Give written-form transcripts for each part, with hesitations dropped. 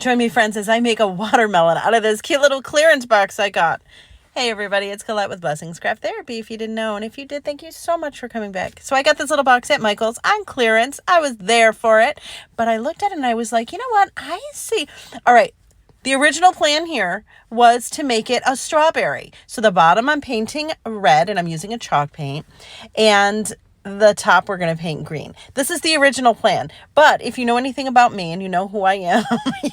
Join me, friends, as I make a watermelon out of this cute little clearance box I got. Hey everybody, it's Colette with Blessings Craft Therapy, if you didn't know, and if you did, thank you so much for coming back. So I got this little box at Michael's on clearance. I was there for it, but I looked at it and I was like, you know what, I see. All right, the original plan here was to make it a strawberry. So the bottom I'm painting red, and I'm using a chalk paint, and the top we're going to paint green. This is the original plan. But if you know anything about me and you know who I am,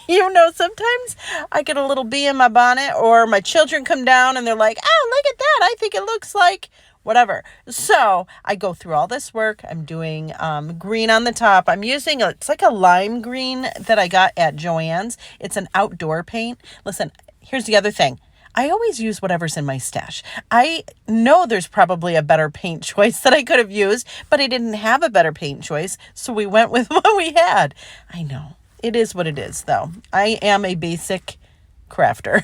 you know sometimes I get a little bee in my bonnet, or my children come down and they're like, oh, look at that. I think it looks like whatever. So I go through all this work. I'm doing green on the top. I'm using, it's like a lime green that I got at Joann's. It's an outdoor paint. Listen, here's the other thing. I always use whatever's in my stash. I know there's probably a better paint choice that I could have used, but I didn't have a better paint choice, so we went with what we had. I know. It is what it is, though. I am a basic crafter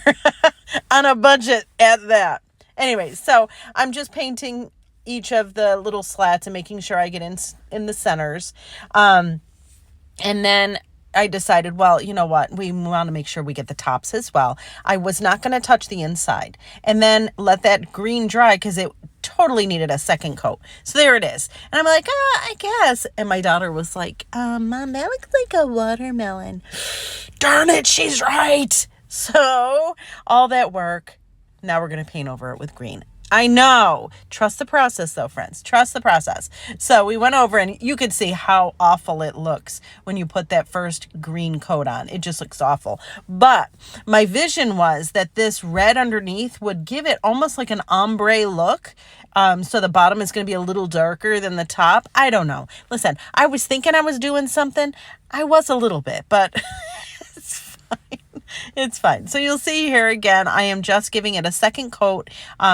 on a budget at that. Anyway, so I'm just painting each of the little slats and making sure I get in the centers. And then I decided, well, you know what? We want to make sure we get the tops as well. I was not going to touch the inside, and then let that green dry because it totally needed a second coat. So there it is. And I'm like, I guess. And my daughter was like, Mom, that looks like a watermelon. Darn it, she's right. So all that work, now we're going to paint over it with green. I know. Trust the process, though, friends. Trust the process. So we went over, and you could see how awful it looks when you put that first green coat on. It just looks awful. But my vision was that this red underneath would give it almost like an ombre look. So the bottom is going to be a little darker than the top. I don't know. Listen, I was thinking I was doing something. I was a little bit, but it's fine. It's fine. So you'll see here again, I am just giving it a second coat.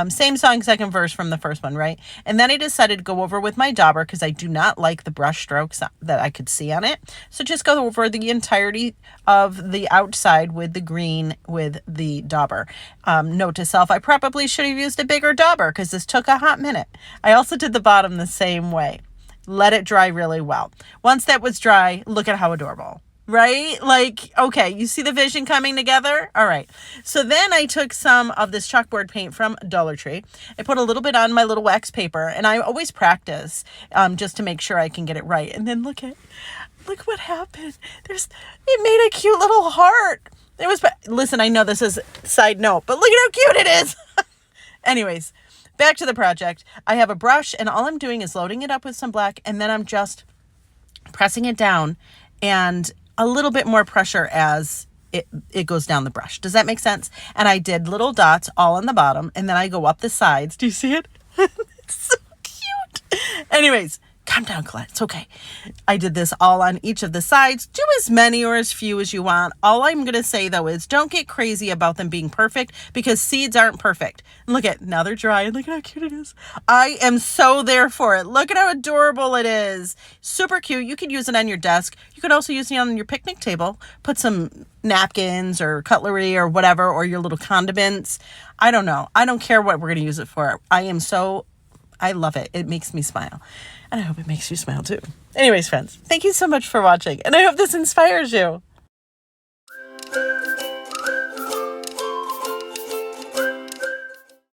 Same song, second verse from the first one, right? And then I decided to go over with my dauber because I do not like the brush strokes that I could see on it. So just go over the entirety of the outside with the green with the dauber. Note to self, I probably should have used a bigger dauber because this took a hot minute. I also did the bottom the same way. Let it dry really well. Once that was dry, look at how adorable. Right? Like, okay, you see the vision coming together? All right. So then I took some of this chalkboard paint from Dollar Tree. I put a little bit on my little wax paper, and I always practice just to make sure I can get it right. And then look what happened. It made a cute little heart. Listen, I know this is a side note, but look at how cute it is. Anyways, back to the project. I have a brush, and all I'm doing is loading it up with some black, and then I'm just pressing it down and a little bit more pressure as it goes down the brush. Does that make sense? And I did little dots all on the bottom, and then I go up the sides. Do you see it? It's so cute. Anyways, calm down, Colette. It's okay. I did this all on each of the sides. Do as many or as few as you want. All I'm going to say, though, is don't get crazy about them being perfect because seeds aren't perfect. And look at, now they're dry, and look at how cute it is. I am so there for it. Look at how adorable it is. Super cute. You could use it on your desk. You could also use it on your picnic table. Put some napkins or cutlery or whatever, or your little condiments. I don't know. I don't care what we're going to use it for. I love it. It makes me smile. And I hope it makes you smile too. Anyways, friends, thank you so much for watching. And I hope this inspires you.